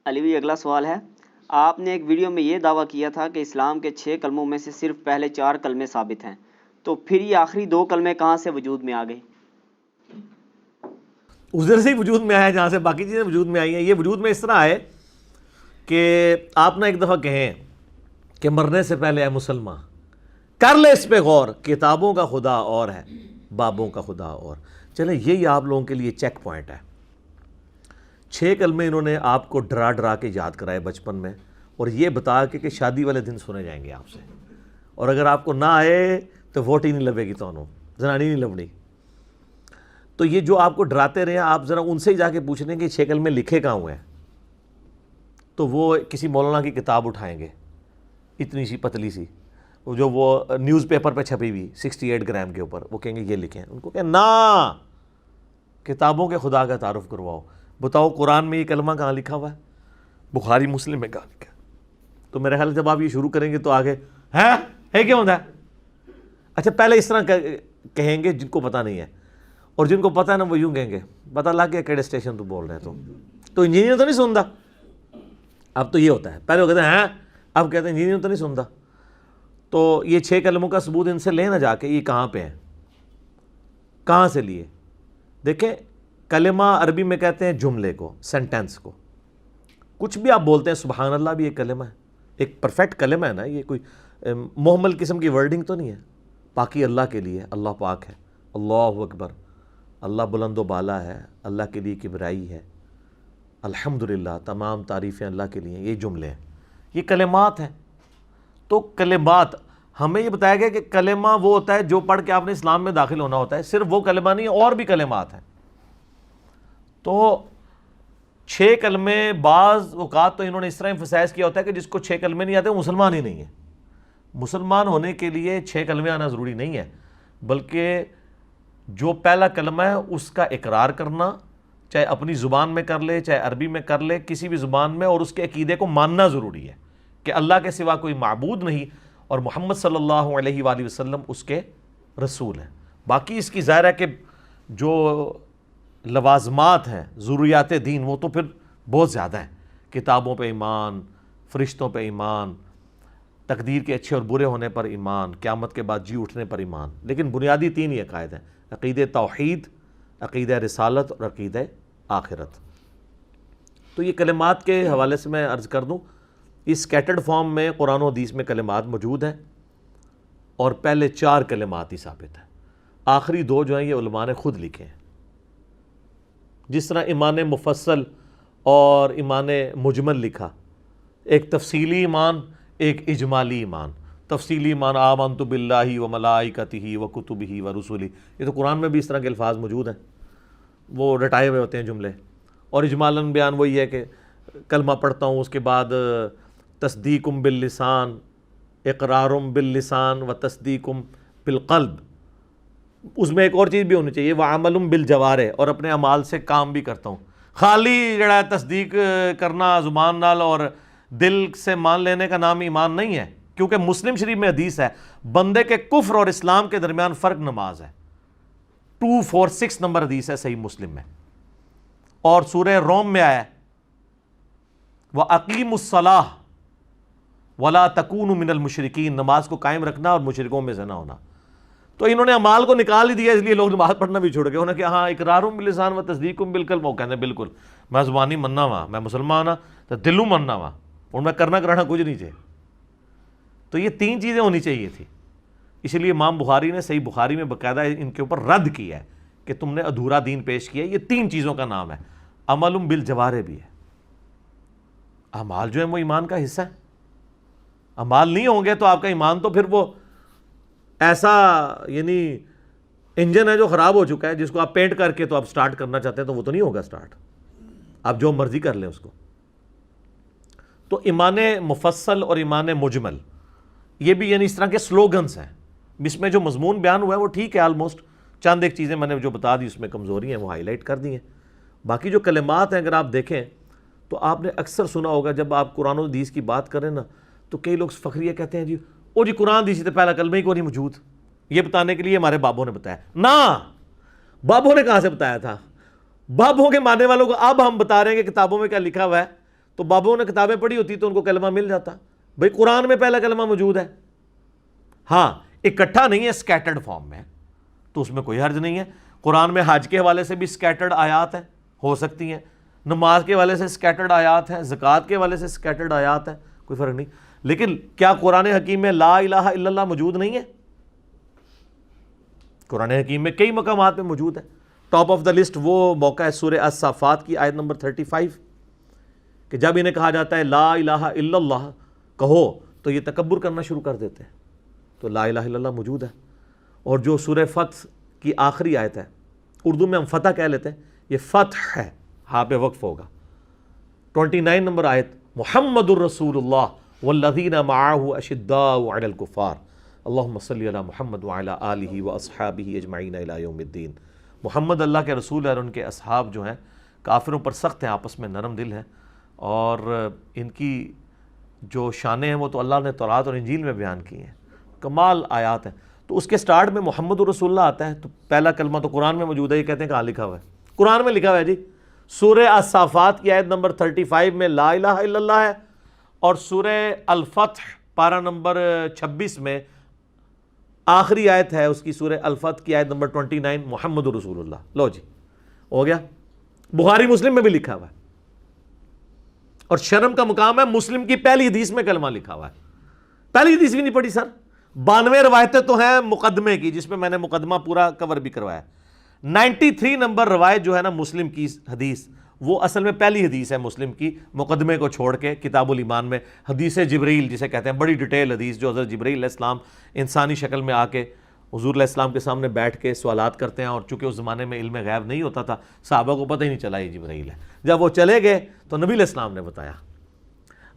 علی بھائی اگلا سوال ہے، آپ نے ایک ویڈیو میں یہ دعویٰ کیا تھا کہ اسلام کے 6 کلموں میں سے صرف پہلے 4 کلمے ثابت ہیں، تو پھر یہ آخری 2 کلمے کہاں سے وجود میں آ گئے؟ ادھر سے ہی وجود میں آیا جہاں سے باقی چیزیں وجود میں آئی ہیں. یہ وجود میں اس طرح آئے کہ آپ نے ایک دفعہ کہیں کہ مرنے سے پہلے اے مسلمان کر لے اس پہ غور، کتابوں کا خدا اور ہے، بابوں کا خدا اور. چلیں یہی آپ لوگوں کے لیے چیک پوائنٹ ہے. 6 کلمے انہوں نے آپ کو ڈرا ڈرا کے یاد کرائے بچپن میں، اور یہ بتا کے کہ شادی والے دن سنے جائیں گے آپ سے، اور اگر آپ کو نہ آئے تو ووٹ ہی نہیں لبے گی، تو زنانی نہیں لبنی. تو یہ جو آپ کو ڈراتے رہے ہیں، آپ ذرا ان سے ہی جا کے پوچھ لیں کہ 6 کلمے لکھے کہاں ہوئے ہیں، تو وہ کسی مولانا کی کتاب اٹھائیں گے اتنی سی پتلی سی، جو وہ نیوز پیپر پہ چھپی ہوئی 68 گرام کے اوپر، وہ کہیں گے یہ لکھیں. ان کو کہیں نا، کتابوں کے خدا کا تعارف کرواؤ. بتاؤ قرآن میں یہ کلمہ کہاں لکھا ہوا ہے، بخاری مسلم میں کہاں لکھا ہے؟ تو میرے خیال جب آپ یہ شروع کریں گے تو آگے ہے کیا ہوتا ہے. اچھا پہلے اس طرح کہیں گے جن کو پتہ نہیں ہے، اور جن کو پتہ ہے نا وہ یوں کہیں گے پتہ لگ گیا کیڑے اسٹیشن تو بول رہے ہیں. تو انجینئر تو نہیں سنتا. اب تو یہ ہوتا ہے، پہلے وہ کہتے ہیں اب کہتے ہیں انجینئر تو نہیں سنتا. تو یہ 6 کلموں کا ثبوت ان سے لیں نہ جا کے یہ کہاں پہ ہیں، کہاں سے لیے. دیکھیں کلمہ عربی میں کہتے ہیں جملے کو، سینٹینس کو. کچھ بھی آپ بولتے ہیں، سبحان اللہ بھی ایک کلمہ ہے، ایک پرفیکٹ کلمہ ہے نا. یہ کوئی محمل قسم کی ورڈنگ تو نہیں ہے. پاکی اللہ کے لیے، اللہ پاک ہے، اللہ اکبر، اللہ بلند و بالا ہے، اللہ کے لیے کبریائی ہے، الحمدللہ تمام تعریفیں اللہ کے لیے. یہ جملے ہیں، یہ کلمات ہیں. تو کلمات ہمیں یہ بتایا گیا کہ کلمہ وہ ہوتا ہے جو پڑھ کے آپ نے اسلام میں داخل ہونا ہوتا ہے. صرف وہ کلمہ نہیں، اور بھی کلمات ہیں. تو 6 کلمے بعض اوقات تو انہوں نے اس طرح ایمفسائز کیا ہوتا ہے کہ جس کو 6 کلمے نہیں آتے وہ مسلمان ہی نہیں ہے. مسلمان ہونے کے لیے 6 کلمے آنا ضروری نہیں ہے، بلکہ جو پہلا کلمہ ہے اس کا اقرار کرنا، چاہے اپنی زبان میں کر لے چاہے عربی میں کر لے، کسی بھی زبان میں، اور اس کے عقیدے کو ماننا ضروری ہے کہ اللہ کے سوا کوئی معبود نہیں اور محمد صلی اللہ علیہ وآلہ وسلم اس کے رسول ہیں. باقی اس کی ظاہر ہے کہ جو لوازمات ہیں ضروریات دین وہ تو پھر بہت زیادہ ہیں. کتابوں پہ ایمان، فرشتوں پہ ایمان، تقدیر کے اچھے اور برے ہونے پر ایمان، قیامت کے بعد جی اٹھنے پر ایمان. لیکن بنیادی 3 ہی عقائد ہیں، عقیدہ توحید، عقیدہ رسالت اور عقیدہ آخرت. تو یہ کلمات کے حوالے سے میں عرض کر دوں، اس سکیٹرڈ فارم میں قرآن و حدیث میں کلمات موجود ہیں، اور پہلے 4 کلمات ہی ثابت ہیں. آخری 2 جو ہیں یہ علماء نے خود لکھے ہیں. جس طرح ایمان مفصل اور ایمان مجمل لکھا، ایک تفصیلی ایمان ایک اجمالی ایمان. تفصیلی ایمان آمنت باللہ و ملائکتہ و کتبہ و رسلہ، یہ تو قرآن میں بھی اس طرح کے الفاظ موجود ہیں، وہ رٹائے ہوئے ہوتے ہیں جملے. اور اجمالاً بیان وہی ہے کہ کلمہ پڑھتا ہوں، اس کے بعد تصدیق باللسان، اقرار باللسان و تصدیق بالقلب. اس میں ایک اور چیز بھی ہونی چاہیے، وعمل بالجوارح، اور اپنے اعمال سے کام بھی کرتا ہوں. خالی جڑا تصدیق کرنا زبان نال اور دل سے مان لینے کا نام ایمان نہیں ہے. کیونکہ مسلم شریف میں حدیث ہے، بندے کے کفر اور اسلام کے درمیان فرق نماز ہے. 246 نمبر حدیث ہے صحیح مسلم میں. اور سورہ روم میں آیا ہے وَأَقِيمُوا الصَّلَاةَ وَلَا تَكُونُوا مِنَ الْمُشْرِكِينَ، نماز کو قائم رکھنا اور مشرکوں میں سے نہ ہونا. تو انہوں نے اعمال کو نکال ہی دیا، اس لیے لوگ نماز پڑھنا بھی چھوڑ گئے. انہوں نے کہا ہاں اقرار باللسان و تصدیق بالقلب. وہ کہتے ہیں بالکل میں زبانی مننا وا، میں مسلمان ہاں تو دلوں مننا وا، اور میں کرنا کرانا کچھ نہیں چاہیے. تو یہ 3 چیزیں ہونی چاہیے تھی. اس لیے امام بخاری نے صحیح بخاری میں باقاعدہ ان کے اوپر رد کیا ہے کہ تم نے ادھورا دین پیش کیا ہے. یہ 3 چیزوں کا نام ہے. عمل بالجوارح بھی ہے، اعمال جو ہے وہ ایمان کا حصہ ہے. اعمال نہیں ہوں گے تو آپ کا ایمان تو پھر وہ ایسا یعنی انجن ہے جو خراب ہو چکا ہے، جس کو آپ پینٹ کر کے تو آپ سٹارٹ کرنا چاہتے ہیں تو وہ تو نہیں ہوگا سٹارٹ، آپ جو مرضی کر لیں اس کو. تو ایمان مفصل اور ایمان مجمل یہ بھی یعنی اس طرح کے سلوگنز ہیں. اس میں جو مضمون بیان ہوا ہے وہ ٹھیک ہے آلموسٹ. چند ایک چیزیں میں نے جو بتا دی اس میں کمزوری ہیں وہ ہائی لائٹ کر دی ہیں. باقی جو کلمات ہیں اگر آپ دیکھیں تو آپ نے اکثر سنا ہوگا جب آپ قرآن و حدیث کی بات کریں نا تو کئی لوگ فخریہ کہتے ہیں جی او جی قرآن حدیث سے پہلا کلمہ ہی کو نہیں موجود. یہ بتانے کے لیے ہمارے بابوں نے بتایا. نہ، بابوں نے کہاں سے بتایا تھا؟ بابوں کے ماننے والوں کو اب ہم بتا رہے ہیں کہ کتابوں میں کیا لکھا ہوا ہے. تو بابوں نے کتابیں پڑھی ہوتی تو ان کو کلمہ مل جاتا. بھئی قرآن میں پہلا کلمہ موجود ہے, ہاں اکٹھا نہیں ہے, سکیٹرڈ فارم میں, تو اس میں کوئی حرج نہیں ہے. قرآن میں حج کے حوالے سے بھی سکیٹرڈ آیات ہیں, ہو سکتی ہیں, نماز کے حوالے سے سکیٹرڈ آیات ہیں, زکوٰۃ کے حوالے سے سکیٹرڈ آیات ہیں, کوئی فرق نہیں. لیکن کیا قرآن حکیم میں لا الہ الا اللہ موجود نہیں ہے؟ قرآن حکیم میں کئی مقامات میں موجود ہے. ٹاپ آف دا لسٹ وہ موقع ہے سورہ الصافات کی آیت نمبر 35 کہ جب انہیں کہا جاتا ہے لا الہ الا اللہ کہو تو یہ تکبر کرنا شروع کر دیتے ہیں. تو لا الہ الا اللہ موجود ہے. اور جو سورہ فتح کی آخری آیت ہے, اردو میں ہم فتح کہہ لیتے ہیں, یہ فتح ہے, ہاں پہ وقف ہوگا. 29 نمبر آیت, محمد الرسول اللہ والذین معہ اشداء علی الکفار اللہم صلی علی محمد وعلی آلہ واصحابہ اجمعین الی یوم الدین. محمد اللہ کے رسول ہے اور ان کے اصحاب جو ہیں کافروں پر سخت ہیں, آپس میں نرم دل ہیں, اور ان کی جو شانیں ہیں وہ تو اللہ نے تورات اور انجیل میں بیان کی ہیں, کمال آیات ہیں. تو اس کے سٹارٹ میں محمد الرسول اللہ آتا ہے, تو پہلا کلمہ تو قرآن میں موجود ہے. یہ کہتے ہیں کہاں لکھا ہوا ہے؟ قرآن میں لکھا ہوا ہے جی. سورہ الصافات کی آیت نمبر 35 میں لا الہ الا اللہ ہے, اور سورہ الفتح پارہ نمبر 26 میں آخری آیت ہے اس کی, سورہ الفتح کی آیت نمبر 29 محمد الرسول اللہ. لو جی ہو گیا. بخاری مسلم میں بھی لکھا ہوا ہے, اور شرم کا مقام ہے مسلم کی پہلی حدیث میں کلمہ لکھا ہوا ہے. پہلی حدیث بھی نہیں پڑھی سر, 92 روایتیں تو ہیں مقدمے کی, جس میں میں نے مقدمہ پورا کور بھی کروایا. 93 نمبر روایت جو ہے نا مسلم کی حدیث, وہ اصل میں پہلی حدیث ہے مسلم کی, مقدمے کو چھوڑ کے کتاب الایمان میں حدیث جبریل جسے کہتے ہیں, بڑی ڈیٹیل حدیث جو حضرت جبریل علیہ السلام انسانی شکل میں آ کے حضور علیہ السلام کے سامنے بیٹھ کے سوالات کرتے ہیں. اور چونکہ اس زمانے میں علم غیب نہیں ہوتا تھا, صحابہ کو پتہ ہی نہیں چلا یہ جبریل ہے. جب وہ چلے گئے تو نبی علیہ السلام نے بتایا.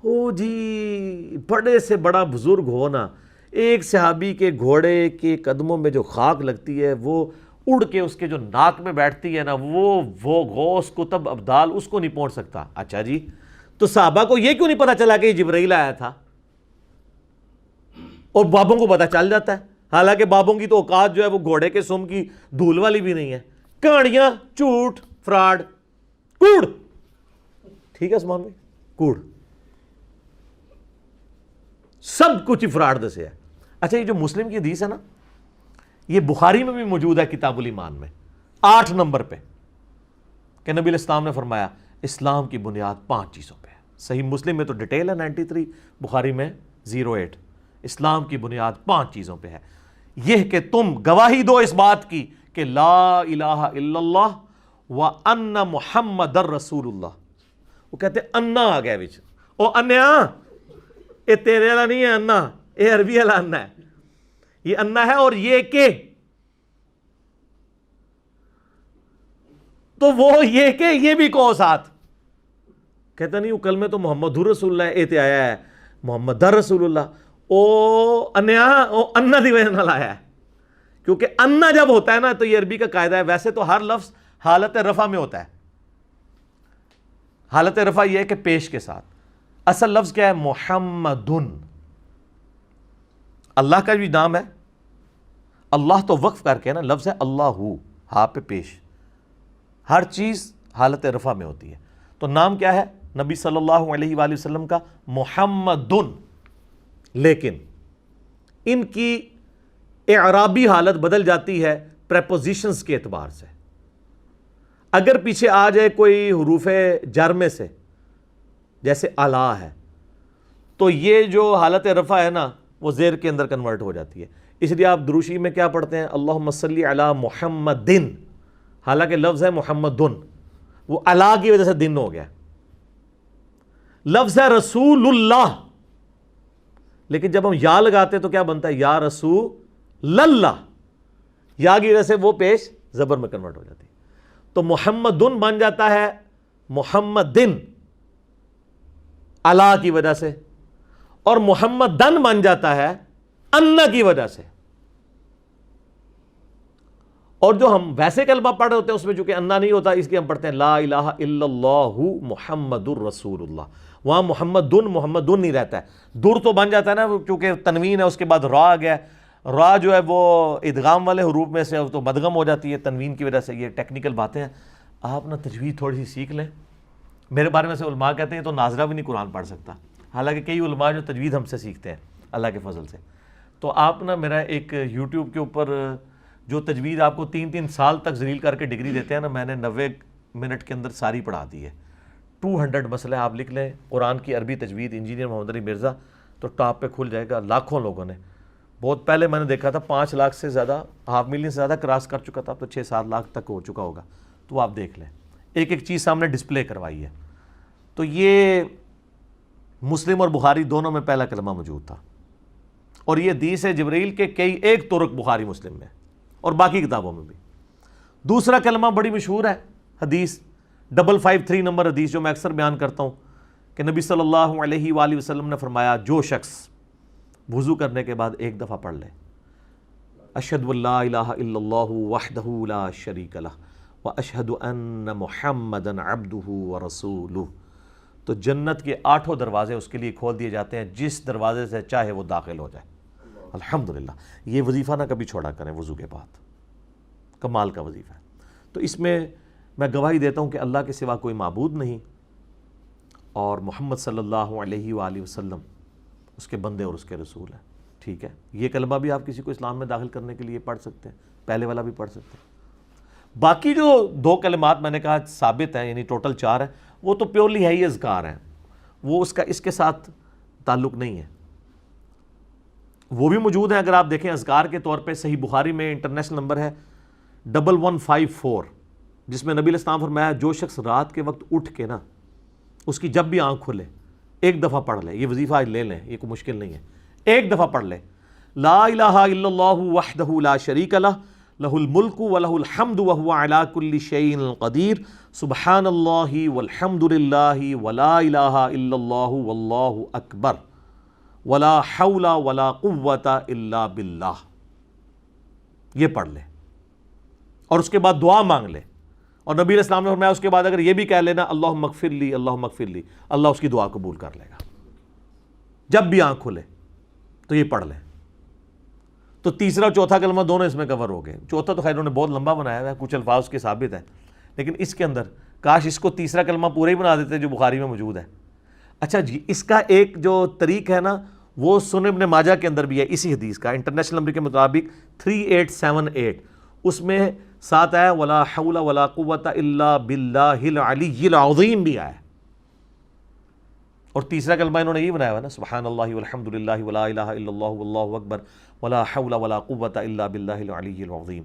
او جی بڑے سے بڑا بزرگ ہونا, ایک صحابی کے گھوڑے کے قدموں میں جو خاک لگتی ہے وہ اڑ کے اس کے جو ناک میں بیٹھتی ہے نا, وہ غوث کتب ابدال اس کو نہیں پہنچ سکتا. اچھا جی, تو صحابہ کو یہ کیوں نہیں پتا چلا کہ یہ جبرائیل آیا تھا؟ اور بابوں کو پتا چل جاتا ہے, حالانکہ بابوں کی تو اوقات جو ہے وہ گھوڑے کے سم کی دھول والی بھی نہیں ہے. کہانیاں, جھوٹ, فراڈ, کوڑ. ٹھیک ہے عثمان بھائی, کوڑ, سب کچھ فراڈ دسے ہے. اچھا یہ جو مسلم کی حدیث ہے نا, یہ بخاری میں بھی موجود ہے کتاب الایمان میں 8 نمبر پہ, کہ نبی علیہ السلام نے فرمایا اسلام کی بنیاد 5 چیزوں پہ ہے. صحیح مسلم میں تو ڈیٹیل ہے 93, بخاری میں 08. اسلام کی بنیاد 5 چیزوں پہ ہے, یہ کہ تم گواہی دو اس بات کی کہ لا الہ الا اللہ وان محمد الرسول اللہ. وہ کہتے انا آ گیا بچ, او انیا اے تیرے والا نہیں ہے انا, اے عربی والا انا ہے, یہ انا ہے. اور یہ کہ, تو وہ یہ کہ یہ بھی کہو ساتھ. کہتا نہیں وہ کلمہ تو محمد رسول اللہ اے تے آیا ہے محمد رسول اللہ. او انیا او انا دی وجہ نال آیا ہے, کیونکہ انا جب ہوتا ہے نا تو یہ عربی کا قاعدہ ہے. ویسے تو ہر لفظ حالت رفع میں ہوتا ہے, حالت رفع یہ ہے کہ پیش کے ساتھ. اصل لفظ کیا ہے؟ محمدن. اللہ کا بھی نام ہے, اللہ تو وقف کر کے نا لفظ ہے اللہ, ہاں پہ پیش, ہر چیز حالت رفع میں ہوتی ہے. تو نام کیا ہے نبی صلی اللہ علیہ وآلہ وسلم کا؟ محمدن. لیکن ان کی اعرابی حالت بدل جاتی ہے پریپوزیشنز کے اعتبار سے. اگر پیچھے آ جائے کوئی حروف جر میں سے, جیسے اعلیٰ ہے, تو یہ جو حالت رفع ہے نا وہ زیر کے اندر کنورٹ ہو جاتی ہے. اس لیے آپ دروشی میں کیا پڑھتے ہیں؟ اللہم صلی علی محمدن, حالانکہ لفظ ہے محمدن, وہ علی کی وجہ سے دن ہو گیا. لفظ ہے رسول اللہ, لیکن جب ہم یا لگاتے تو کیا بنتا ہے؟ یا رسول اللہ, یا کی وجہ سے وہ پیش زبر میں کنورٹ ہو جاتی ہے. تو محمدن بن جاتا ہے محمدن علی کی وجہ سے, اور محمدن بن جاتا ہے انا کی وجہ سے. اور جو ہم ویسے کلمہ پڑھ رہے ہوتے ہیں اس میں چونکہ انا نہیں ہوتا, اس لیے ہم پڑھتے ہیں لا الہ الا اللہ محمد الرسول اللہ. وہاں محمدن نہیں رہتا ہے, در تو بن جاتا ہے نا کیونکہ تنوین ہے, اس کے بعد را آ گیا. را جو ہے وہ ادغام والے حروف میں سے تو مدغم ہو جاتی ہے تنوین کی وجہ سے. یہ ٹیکنیکل باتیں ہیں, آپ نا تجوید تھوڑی سی سیکھ لیں میرے بارے میں سے علماء کہتے ہیں تو ناظرہ بھی نہیں قرآن پڑھ سکتا، حالانکہ کئی علماء جو تجوید ہم سے سیکھتے ہیں اللہ کے فضل سے. تو آپ نا میرا ایک یوٹیوب کے اوپر جو تجوید آپ کو 3 سال تک ذلیل کر کے ڈگری دیتے ہیں نا، میں نے 90 منٹ کے اندر ساری پڑھا دی ہے. 200 مسئلے آپ لکھ لیں قرآن کی عربی تجوید انجینئر محمد علی مرزا، تو ٹاپ پہ کھل جائے گا. لاکھوں لوگوں نے، بہت پہلے میں نے دیکھا تھا 5 لاکھ سے زیادہ، 500,000 سے زیادہ کراس کر چکا تھا، اب تو 6-7 لاکھ تک ہو چکا ہوگا. تو آپ دیکھ لیں، ایک ایک چیز سامنے ڈسپلے کروائی ہے. تو یہ مسلم اور بخاری دونوں میں پہلا کلمہ موجود تھا، اور یہ حدیث ہے جبرائیل کے کئی ایک طرق بخاری مسلم میں اور باقی کتابوں میں بھی. دوسرا کلمہ بڑی مشہور ہے حدیث 553 نمبر حدیث، جو میں اکثر بیان کرتا ہوں کہ نبی صلی اللہ علیہ وآلہ وسلم نے فرمایا جو شخص وضو کرنے کے بعد ایک دفعہ پڑھ لے اشہد ان لا الہ الا اللہ وحدہ لا شریک لہ واشہد ان محمدا عبدہ ورسولہ، تو جنت کے 8 دروازے اس کے لیے کھول دیے جاتے ہیں، جس دروازے سے چاہے وہ داخل ہو جائے. الحمدللہ. یہ وظیفہ نہ کبھی چھوڑا کریں وضو کے بعد، کمال کا وظیفہ ہے. تو اس میں گواہی دیتا ہوں کہ اللہ کے سوا کوئی معبود نہیں، اور محمد صلی اللہ علیہ وآلہ وسلم اس کے بندے اور اس کے رسول ہیں. ٹھیک ہے، یہ کلمہ بھی آپ کسی کو اسلام میں داخل کرنے کے لیے پڑھ سکتے ہیں، پہلے والا بھی پڑھ سکتے ہیں. باقی جو 2 کلمات میں نے کہا ثابت ہیں، یعنی ٹوٹل 4 ہیں، وہ تو پیورلی ہے ہی اذکار ہیں، وہ اس کے ساتھ تعلق نہیں ہے. وہ بھی موجود ہیں، اگر آپ دیکھیں اذکار کے طور پہ صحیح بخاری میں انٹرنیشنل نمبر ہے 1154، جس میں نبی علیہ السلام فرمایا جو شخص رات کے وقت اٹھ کے نا اس کی جب بھی آنکھ کھلے ایک دفعہ پڑھ لے. یہ وظیفہ آج لے لیں، یہ کوئی مشکل نہیں ہے. ایک دفعہ پڑھ لے لا الہ الا اللہ وحدہ لا شریک لہ لہ الملک ولہ الحمد وہو علی کل شیء قدیر سبحان اللہ والحمد للہ ولا الہ الا اللہ واللہ اکبر ولا حول ولا قوۃ الا باللہ. یہ پڑھ لے اور اس کے بعد دعا مانگ لے. اور نبی علیہ السلام نے فرمایا اس کے بعد اگر یہ بھی کہہ لینا اللہم اغفر لی اللہم اغفر لی، اللہ اس کی دعا قبول کر لے گا جب بھی آنکھ کھلے. تو یہ پڑھ لیں. تو تیسرا چوتھا کلمہ دونوں اس میں کور ہو گئے. چوتھا تو خیر انہوں نے بہت لمبا بنایا ہوا ہے، کچھ الفاظ کے ثابت ہیں، لیکن اس کے اندر کاش اس کو تیسرا کلمہ پورا ہی بنا دیتے جو بخاری میں موجود ہے. اچھا جی، اس کا ایک جو طریق ہے نا وہ سنن ابن ماجہ کے اندر بھی ہے، اسی حدیث کا انٹرنیشنل نمبر کے مطابق 3878، اس میں ساتھ آیا ولا حول ولا قوۃ الا باللہ العلی العظیم بھی آیا. اور تیسرا کلمہ انہوں نے یہ بنایا ہوا نا سبحان اللہ والحمد للہ ولا الہ الا اللہ واللہ اکبر ولا حول ولا قوۃ الا باللہ العلی العظیم.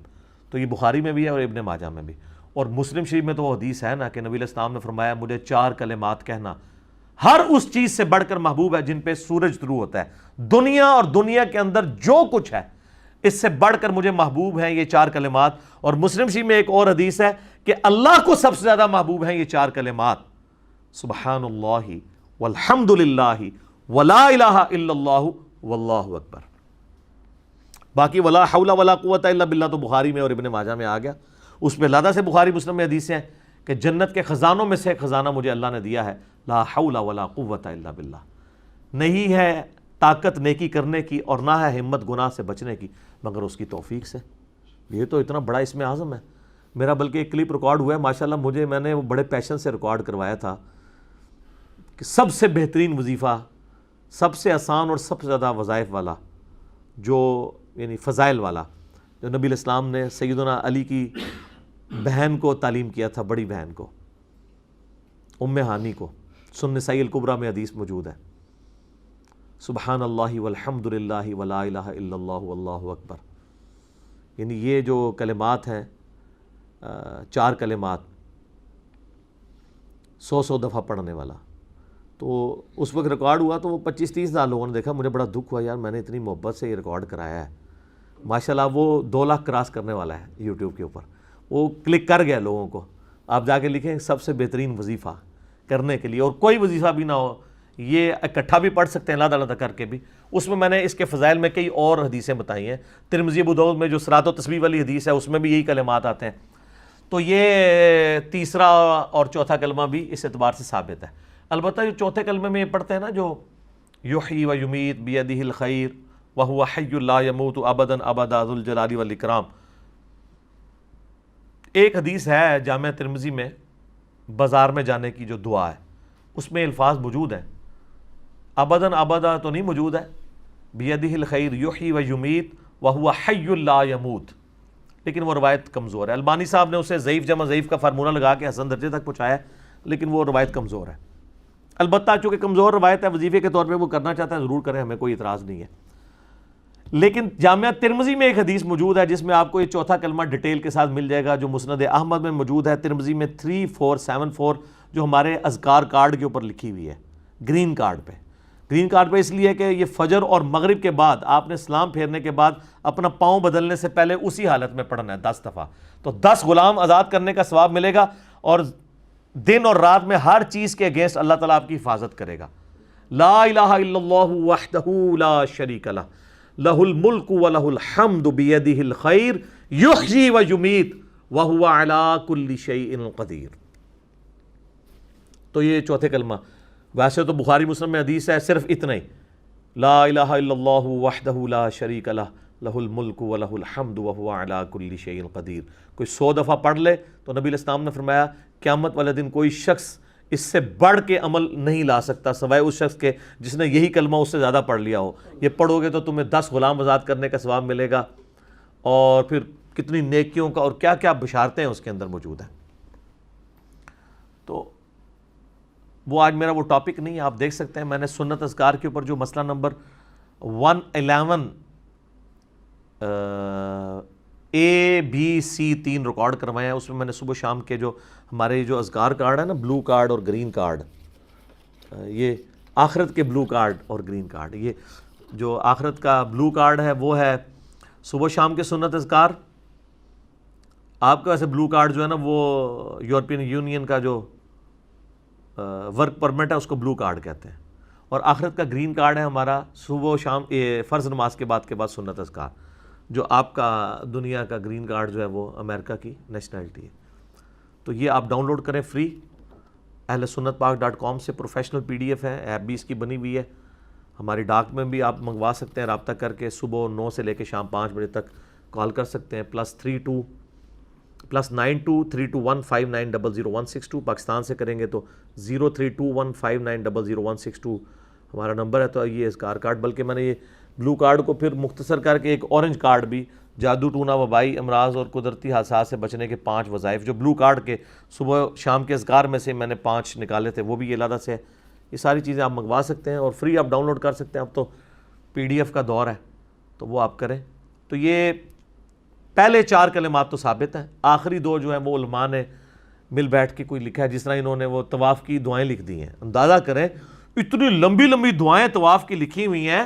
تو یہ بخاری میں بھی ہے اور ابن ماجہ میں بھی. اور مسلم شریف میں تو وہ حدیث ہے نا کہ نبی علیہ السلام نے فرمایا مجھے 4 کلمات کہنا ہر اس چیز سے بڑھ کر محبوب ہے جن پہ سورج طلوع ہوتا ہے. دنیا اور دنیا کے اندر جو کچھ ہے اس سے بڑھ کر مجھے محبوب ہیں یہ 4 کلمات. اور مسلم شریف میں ایک اور حدیث ہے کہ اللہ کو سب سے زیادہ محبوب ہیں یہ 4 کلمات سبحان اللہ والحمد للہ ولا الہ الا اللہ واللہ اکبر. باقی ولا حول ولا قوۃ الا باللہ تو بخاری میں اور ابن ماجہ میں آ گیا. اس میں لادہ سے بخاری مسلم میں حدیثیں ہیں کہ جنت کے خزانوں میں سے ایک خزانہ مجھے اللہ نے دیا ہے لا حول ولا قوۃ الا باللہ. نہیں ہے طاقت نیکی کرنے کی اور نہ ہے ہمت گناہ سے بچنے کی مگر اس کی توفیق سے. یہ تو اتنا بڑا اس میں اعظم ہے. میرا بلکہ ایک کلپ ریکارڈ ہوا ہے ماشاءاللہ، میں نے وہ بڑے پیشن سے ریکارڈ کروایا تھا کہ سب سے بہترین وظیفہ، سب سے آسان اور سب سے زیادہ وظائف والا، جو یعنی فضائل والا، جو نبی علیہ السلام نے سیدنا علی کی بہن کو تعلیم کیا تھا، بڑی بہن کو، ام ہانی کو. سنن نسائی الکبریٰ میں حدیث موجود ہے سبحان اللہ والحمد للہ ولا الہ الا اللہ واللہ اکبر. یعنی یہ جو کلمات ہیں 4 کلمات 100 دفعہ پڑھنے والا. تو اس وقت ریکارڈ ہوا تو وہ 25-30 ہزار لوگوں نے دیکھا. مجھے بڑا دکھ ہوا یار، میں نے اتنی محبت سے یہ ریکارڈ کرایا ہے. ماشاءاللہ وہ 2 لاکھ کراس کرنے والا ہے یوٹیوب کے اوپر. وہ کلک کر گیا لوگوں کو. آپ جا کے لکھیں سب سے بہترین وظیفہ کرنے کے لیے، اور کوئی وظیفہ بھی نہ ہو، یہ اکٹھا بھی پڑھ سکتے ہیں علیحدہ علیحدہ کر کے بھی. اس میں نے اس کے فضائل میں کئی اور حدیثیں بتائی ہیں. ترمذی ابو داؤد میں جو صراط و تسبیح والی حدیث ہے اس میں بھی یہی کلمات آتے ہیں. تو یہ تیسرا اور چوتھا کلمہ بھی اس اعتبار سے ثابت ہے. البتہ جو چوتھے کلمے میں یہ پڑھتے ہیں نا جو یحیی و یمیت بیدہ الخیر وہو حی لا یموت ابدا ابدا ذو الجلال والاکرام. ایک حدیث ہے جامع ترمذی میں بازار میں جانے کی جو دعا ہے اس میں الفاظ موجود ہیں، ابداً ابدا تو نہیں موجود ہے، بیدہ الخیر یحیی و یمیت وہو حی لا یموت، لیکن وہ روایت کمزور ہے۔ البانی صاحب نے اسے ضعیف جمع ضعیف کا فارمولہ لگا کے حسن درجے تک پہنچایا ہے، لیکن وہ روایت کمزور ہے۔ البتہ چونکہ کمزور روایت ہے، وظیفے کے طور پہ وہ کرنا چاہتا ہے ضرور کریں، ہمیں کوئی اعتراض نہیں ہے۔ لیکن جامعہ ترمذی میں ایک حدیث موجود ہے جس میں آپ کو یہ چوتھا کلمہ ڈیٹیل کے ساتھ مل جائے گا، جو مسند احمد میں موجود ہے، ترمذی میں 3474، جو ہمارے اذکار کارڈ کے اوپر لکھی ہوئی ہے، گرین کارڈ پہ اس لیے کہ یہ فجر اور مغرب کے بعد آپ نے سلام پھیرنے کے بعد اپنا پاؤں بدلنے سے پہلے اسی حالت میں پڑھنا ہے 10 دفعہ، تو 10 غلام آزاد کرنے کا ثواب ملے گا، اور دن اور رات میں ہر چیز کے اگینسٹ اللہ تعالیٰ آپ کی حفاظت کرے گا۔ لا الہ الا اللہ وحدہ لا شریک لہ لہ الملک ولہ الحمد بیدہ الخیر یحیی و یمیت وہو علی کل شیء قدیر۔ تو یہ چوتھے کلمہ، ویسے تو بخاری مسلم میں حدیث ہے صرف اتنا ہی، لا الہ الا اللہ وحدہ لا شریک لہ لہ الملک ولہ الحمد وہو علی کل شیء قدیر۔ کوئی 100 دفعہ پڑھ لے تو نبی علیہ السلام نے فرمایا قیامت والے دن کوئی شخص اس سے بڑھ کے عمل نہیں لا سکتا سوائے اس شخص کے جس نے یہی کلمہ اس سے زیادہ پڑھ لیا ہو۔ یہ پڑھو گے تو تمہیں 10 غلام آزاد کرنے کا ثواب ملے گا، اور پھر کتنی نیکیوں کا اور کیا کیا بشارتیں اس کے اندر موجود ہیں۔ تو وہ آج میرا وہ ٹاپک نہیں ہے، آپ دیکھ سکتے ہیں میں نے سنت اذکار کے اوپر جو مسئلہ نمبر 111 اے بی سی 3 ریکارڈ کروائے ہیں، اس میں نے صبح شام کے جو ہمارے جو اذکار کارڈ ہے نا، بلو کارڈ اور گرین کارڈ، یہ آخرت کے بلو کارڈ اور گرین کارڈ، یہ جو آخرت کا بلو کارڈ ہے وہ ہے صبح شام کے سنت اذکار۔ آپ کا ویسے بلو کارڈ جو ہے نا وہ یورپین یونین کا جو ورک پرمٹ ہے اس کو بلو کارڈ کہتے ہیں، اور آخرت کا گرین کارڈ ہے ہمارا صبح و شام فرض نماز کے بعد سنت اذکار، جو آپ کا دنیا کا گرین کارڈ جو ہے وہ امریکہ کی نیشنلٹی ہے۔ تو یہ آپ ڈاؤن لوڈ کریں فری، اہل سنت پاک.com سے پروفیشنل PDF ہے، ایپ بھی اس کی بنی ہوئی ہے، ہماری ڈاک میں بھی آپ منگوا سکتے ہیں، رابطہ کر کے صبح 9 سے لے کے شام 5 بجے تک کال کر سکتے ہیں، +923215900162، پاکستان سے کریں گے تو 032159000162 ہمارا نمبر ہے۔ تو یہ اذکار کارڈ، بلکہ میں نے یہ بلو کارڈ کو پھر مختصر کر کے ایک اورنج کارڈ بھی، جادو ٹونا وبائی امراض اور قدرتی حادثات سے بچنے کے 5 وظائف، جو بلو کارڈ کے صبح شام کے اذکار میں سے میں نے 5 نکالے تھے، وہ بھی یہ علیحدہ سے ہے۔ یہ ساری چیزیں آپ منگوا سکتے ہیں اور فری آپ ڈاؤن لوڈ کر سکتے ہیں۔ اب تو PDF کا دور ہے تو وہ آپ کریں۔ تو یہ پہلے 4 کلمات تو ثابت ہیں، آخری 2 جو ہیں وہ علماء نے مل بیٹھ کے کوئی لکھا ہے، جس طرح انہوں نے وہ طواف کی دعائیں لکھ دی ہیں۔ اندازہ کریں اتنی لمبی لمبی دعائیں طواف کی لکھی ہوئی ہیں،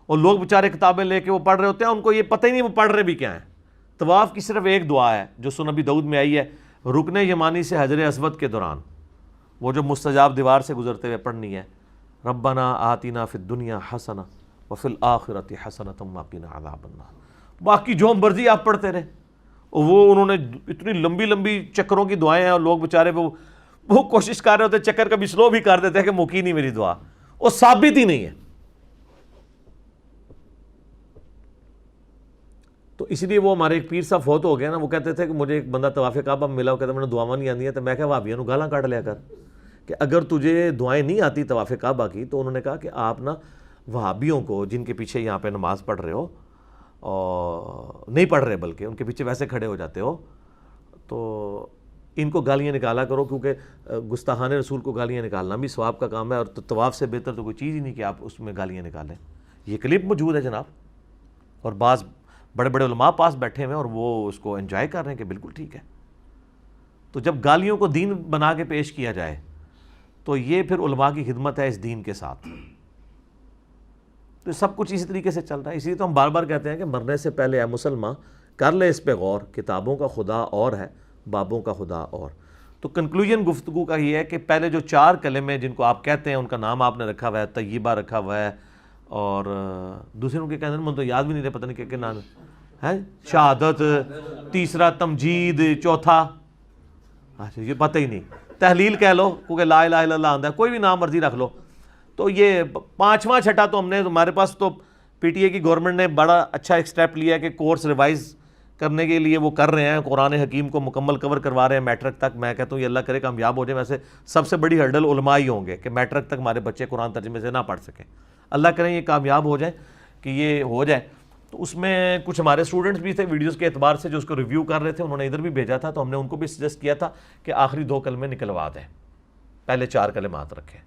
اور لوگ بیچارے کتابیں لے کے وہ پڑھ رہے ہوتے ہیں، ان کو یہ پتہ ہی نہیں وہ پڑھ رہے بھی کیا ہیں۔ طواف کی صرف ایک دعا ہے جو سنن ابی داؤد میں آئی ہے، رکن یمانی سے حجر اسود کے دوران، وہ جو مستجاب دیوار سے گزرتے ہوئے پڑھنی ہے، ربنا آتنا فی الدنیا حسنہ وفی الآخرۃ حسنۃ وقنا عذاب النار۔ باقی جو مرضی آپ پڑھتے رہے، وہ انہوں نے اتنی لمبی لمبی چکروں کی دعائیں ہیں، اور لوگ بیچارے وہ کوشش کر رہے ہوتے، چکر کبھی سلو بھی کر دیتے ہیں کہ مکی نہیں میری دعا، وہ ثابت ہی نہیں ہے۔ تو اس لیے وہ ہمارے ایک پیر صاحب فوت ہو گیا نا، وہ کہتے تھے کہ مجھے ایک بندہ طواف کعبہ میں ملا، وہ کہتا ہے میں دعاواں نہیں آتی ہیں، تو میں کہا وہابیوں نو گالاں کاٹ لیا کر کہ اگر تجھے دعائیں نہیں آتی طواف کعبہ کی، تو انہوں نے کہا کہ آپ نا وہابیوں کو جن کے پیچھے یہاں پہ نماز پڑھ رہے ہو، اور نہیں پڑھ رہے بلکہ ان کے پیچھے ویسے کھڑے ہو جاتے ہو، تو ان کو گالیاں نکالا کرو، کیونکہ گستاخان رسول کو گالیاں نکالنا بھی ثواب کا کام ہے، اور طواف سے بہتر تو کوئی چیز ہی نہیں کہ آپ اس میں گالیاں نکالیں۔ یہ کلپ موجود ہے جناب، اور بعض بڑے بڑے علماء پاس بیٹھے ہوئے ہیں اور وہ اس کو انجوائے کر رہے ہیں کہ بالکل ٹھیک ہے۔ تو جب گالیوں کو دین بنا کے پیش کیا جائے تو یہ پھر علماء کی خدمت ہے اس دین کے ساتھ۔ تو سب کچھ اسی طریقے سے چل رہا ہے، اسی لیے تو ہم بار بار کہتے ہیں کہ مرنے سے پہلے اے مسلمان کر لے اس پہ غور، کتابوں کا خدا اور ہے، بابوں کا خدا اور۔ تو کنکلوژن گفتگو کا یہ ہے کہ پہلے جو 4 کلمے جن کو آپ کہتے ہیں ان کا نام آپ نے رکھا ہوا ہے، طیبہ رکھا ہوا ہے، اور دوسرے ان کے کہتے ہیں مجھے تو یاد بھی نہیں رہے، پتہ نہیں کیا نام ہے، شہادت، تیسرا تمجید، چوتھا اچھا یہ پتہ ہی نہیں، تحلیل کہہ لو کیونکہ لا الہ الا اللہ آندہ ہے، کوئی بھی نام مرضی رکھ لو۔ تو یہ 5واں چھٹا تو ہم نے، ہمارے پاس تو PTA کی گورنمنٹ نے بڑا اچھا ایک سٹیپ لیا ہے کہ کورس ریوائز کرنے کے لیے وہ کر رہے ہیں, قرآن حکیم کو مکمل کور کروا رہے ہیں میٹرک تک. میں کہتا ہوں یہ اللہ کرے کامیاب ہو جائے. ویسے سب سے بڑی ہرڈل علماء ہی ہوں گے کہ میٹرک تک ہمارے بچے قرآن ترجمے سے نہ پڑھ سکیں. اللہ کریں یہ کامیاب ہو جائیں کہ یہ ہو جائے. تو اس میں کچھ ہمارے اسٹوڈنٹس بھی تھے ویڈیوز کے اعتبار سے جو اس کو ریویو کر رہے تھے, انہوں نے ادھر بھی بھیجا تھا, تو ہم نے ان کو بھی سجیسٹ کیا تھا کہ آخری 2 کلمے نکلوا دیں, پہلے 4 کلمات رکھیں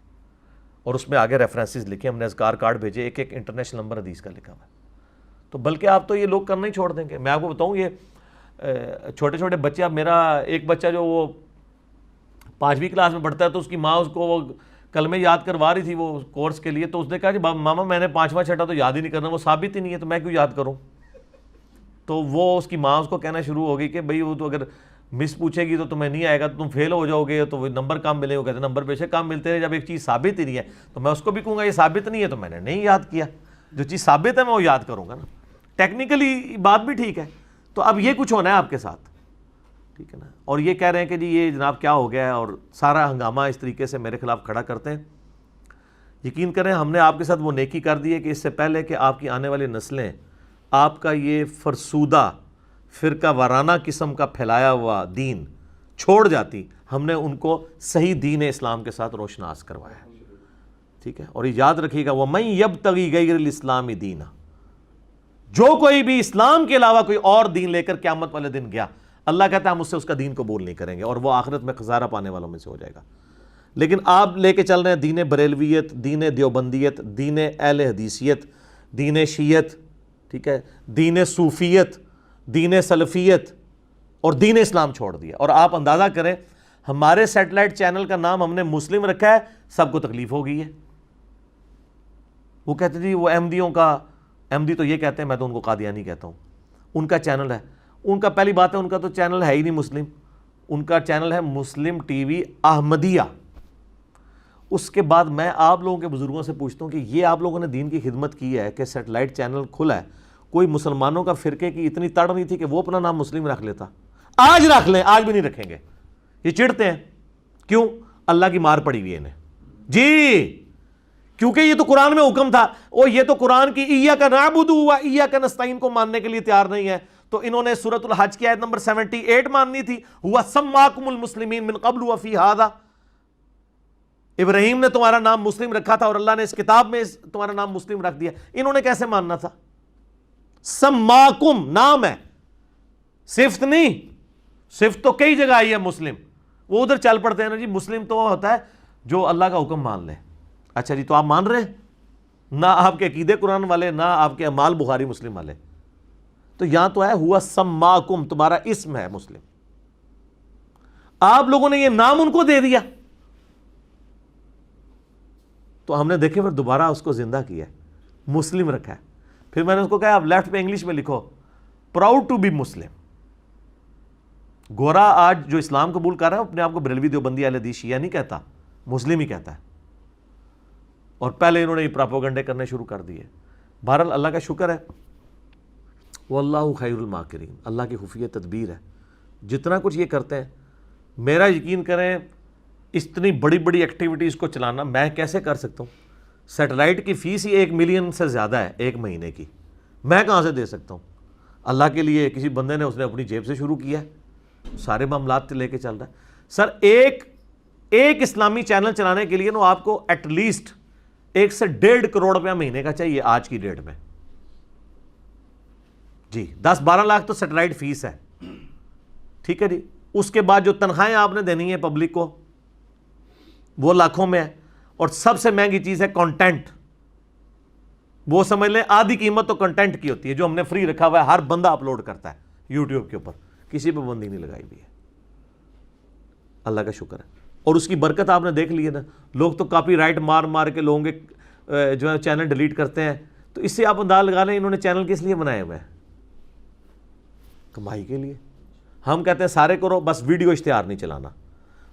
اور اس میں آگے ریفرنسز لکھیں. ہم نے اذکار کارڈ بھیجے, ایک ایک انٹرنیشنل نمبر حدیث کا لکھا ہوا ہے. تو بلکہ آپ تو یہ لوگ کرنا ہی چھوڑ دیں گے. میں آپ کو بتاؤں یہ چھوٹے چھوٹے بچے, اب میرا ایک بچہ جو وہ 5ویں کلاس میں پڑھتا ہے, تو اس کی ماں اس کو وہ کلمے یاد کروا رہی تھی وہ کورس کے لیے, تو اس نے کہا جی ماما میں نے 5واں 6واں تو یاد ہی نہیں کرنا, وہ ثابت ہی نہیں ہے, تو میں کیوں یاد کروں. تو وہ اس کی ماں اس کو کہنا شروع ہو گئی کہ بھئی وہ تو اگر مس پوچھے گی تو تمہیں نہیں آئے گا, تو تم فیل ہو جاؤ گے, تو وہ نمبر کم ملے. وہ کہتے ہیں نمبر بے شک کم ملتے ہیں, جب ایک چیز ثابت ہی نہیں ہے تو میں اس کو بھی کہوں گا یہ ثابت نہیں ہے تو میں نے نہیں یاد کیا. جو چیز ثابت ہے میں وہ یاد کروں گا نا. ٹیکنیکلی بات بھی ٹھیک ہے. تو اب یہ کچھ ہونا ہے آپ کے ساتھ, ٹھیک ہے نا. اور یہ کہہ رہے ہیں کہ جی یہ جناب کیا ہو گیا ہے, اور سارا ہنگامہ اس طریقے سے میرے خلاف کھڑا کرتے ہیں. یقین کریں ہم نے آپ کے ساتھ وہ نیکی کر دی ہے کہ اس سے پہلے کہ آپ کی آنے والی نسلیں آپ کا یہ فرسودہ فرقہ وارانہ قسم کا پھیلایا ہوا دین چھوڑ جاتی, ہم نے ان کو صحیح دین اسلام کے ساتھ روشناس کروایا ہے, ٹھیک ہے. اور یہ یاد رکھیے گا وَمَن يَبْتَغِي غَيْرَ الْإِسْلَامِ دِينًا, جو کوئی بھی اسلام کے علاوہ کوئی اور دین لے کر قیامت والے دن گیا, اللہ کہتا ہے ہم اس سے اس کا دین قبول نہیں کریں گے, اور وہ آخرت میں خسارہ پانے والوں میں سے ہو جائے گا. لیکن آپ لے کے چل رہے ہیں دین بریلویت, دین دیوبندیت, دین اہل حدیثیت, دین شیعت, ٹھیک ہے, دین صوفیت, دین سلفیت اور دین اسلام چھوڑ دیا. اور آپ اندازہ کریں ہمارے سیٹلائٹ چینل کا نام ہم نے مسلم رکھا ہے, سب کو تکلیف ہو گئی ہے. وہ کہتے جی وہ احمدیوں کا, احمدی تو یہ کہتے ہیں, میں تو ان کو قادیانی کہتا ہوں, ان کا چینل ہے. ان کا پہلی بات ہے ان کا تو چینل ہے ہی نہیں مسلم, ان کا چینل ہے مسلم ٹی وی احمدیہ. اس کے بعد میں آپ لوگوں کے بزرگوں سے پوچھتا ہوں کہ یہ آپ لوگوں نے دین کی خدمت کی ہے کہ سیٹلائٹ چینل کھلا ہے, کوئی مسلمانوں کا فرقے کی اتنی تڑ نہیں تھی کہ وہ اپنا نام مسلم رکھ لیتا؟ آج رکھ لیں, آج بھی نہیں رکھیں گے. یہ چڑھتے ہیں کیوں؟ اللہ کی مار پڑی ہوئی ہے انہیں جی, کیونکہ یہ تو قرآن میں حکم تھا, اور یہ تو قرآن کی ایاک نعبد و ایاک نستعین کو ماننے کے لیے تیار نہیں ہے. تو انہوں نے سورۃ الحج کی آیت نمبر 78 ماننی تھی, ہوا سماکم المسلمین من قبل وفی ھذا, ابراہیم نے تمہارا نام مسلم رکھا تھا اور اللہ نے اس کتاب میں تمہارا نام مسلم رکھ دیا. انہوں نے کیسے ماننا تھا؟ سماکم نام ہے, صفت نہیں. صفت تو کئی جگہ آئی ہے مسلم, وہ ادھر چل پڑتے ہیں نا جی. مسلم تو ہوتا ہے جو اللہ کا حکم مان لے. اچھا جی, تو آپ مان رہے ہیں؟ نہ آپ کے عقیدے قرآن والے, نہ آپ کے اعمال بخاری مسلم والے. تو یہاں تو ہے ہوا سماکم, تمہارا اسم ہے مسلم. آپ لوگوں نے یہ نام ان کو دے دیا, تو ہم نے دیکھے پھر دوبارہ اس کو زندہ کیا ہے, مسلم رکھا ہے. پھر میں نے اس کو کہا آپ لیفٹ پہ انگلش میں لکھو پراؤڈ ٹو بی مسلم. گورا آج جو اسلام قبول کر رہا ہے اپنے آپ کو بریلوی دیوبندی اہل حدیث شیعہ نہیں کہتا, مسلم ہی کہتا ہے. اور پہلے انہوں نے یہ پراپوگنڈے کرنے شروع کر دیے. بہرحال اللہ کا شکر ہے, واللہ خیر الماکرین, اللہ کی خفیہ تدبیر ہے. جتنا کچھ یہ کرتے ہیں, میرا یقین کریں اتنی بڑی بڑی ایکٹیویٹیز کو چلانا میں کیسے کر سکتا ہوں؟ سیٹلائٹ کی فیس ہی 1 ملین سے زیادہ ہے ایک مہینے کی, میں کہاں سے دے سکتا ہوں؟ اللہ کے لیے کسی بندے نے اس نے اپنی جیب سے شروع کیا ہے, سارے معاملات لے کے چل رہا ہے. سر ایک اسلامی چینل چلانے کے لیے نا آپ کو ایٹ لیسٹ 1 سے 1.5 کروڑ روپیہ مہینے کا چاہیے آج کی ڈیٹ میں جی. 10-12 لاکھ تو سیٹلائٹ فیس ہے, ٹھیک ہے جی. اس کے بعد جو تنخواہیں آپ نے دینی ہے پبلک کو وہ لاکھوں میں ہے. اور سب سے مہنگی چیز ہے کنٹینٹ. وہ سمجھ لیں آدھی قیمت تو کنٹینٹ کی ہوتی ہے جو ہم نے فری رکھا ہوا ہے, ہر بندہ اپلوڈ کرتا ہے یوٹیوب کے اوپر, کسی پہ بندی نہیں لگائی ہوئی ہے. اللہ کا شکر ہے. اور اس کی برکت آپ نے دیکھ لی ہے نا, لوگ تو کاپی رائٹ مار مار کے لوگوں کے جو ہے چینل ڈیلیٹ کرتے ہیں. تو اس سے آپ انداز لگا لیں انہوں نے چینل کس لیے بنائے ہوئے ہیں؟ کمائی کے لیے. ہم کہتے ہیں سارے کرو, بس ویڈیو اشتہار نہیں چلانا.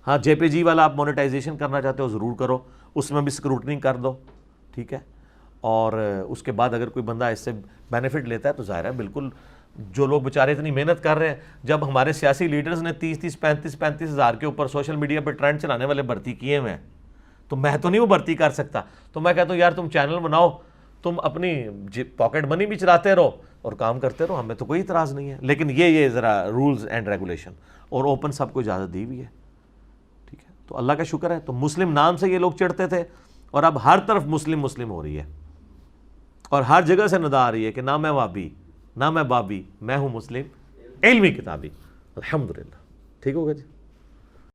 ہاں جے پی جی والا آپ مونیٹائزیشن کرنا چاہتے ہو ضرور کرو, اس میں بھی اسکروٹنی کر دو, ٹھیک ہے. اور اس کے بعد اگر کوئی بندہ اس سے بینیفٹ لیتا ہے تو ظاہر ہے بالکل, جو لوگ بیچارے اتنی محنت کر رہے ہیں, جب ہمارے سیاسی لیڈرز نے 30-35 ہزار کے اوپر سوشل میڈیا پہ ٹرینڈ چلانے والے بھرتی کیے ہوئے ہیں, تو میں تو نہیں وہ بھرتی کر سکتا. تو میں کہتا ہوں یار تم چینل بناؤ, تم اپنی پاکٹ منی بھی چلاتے رہو, اور کام کرتے رہو, ہمیں تو کوئی اعتراض نہیں ہے. لیکن یہ ذرا رولز اینڈ ریگولیشن اور اوپن سب کو اجازت دی ہوئی ہے, ٹھیک ہے. تو اللہ کا شکر ہے, تو مسلم نام سے یہ لوگ چڑھتے تھے اور اب ہر طرف مسلم مسلم ہو رہی ہے, اور ہر جگہ سے ندا آ رہی ہے کہ نہ میں وابی نہ میں بابی, میں ہوں مسلم علمی کتابی. الحمدللہ, ٹھیک ہوگا جی.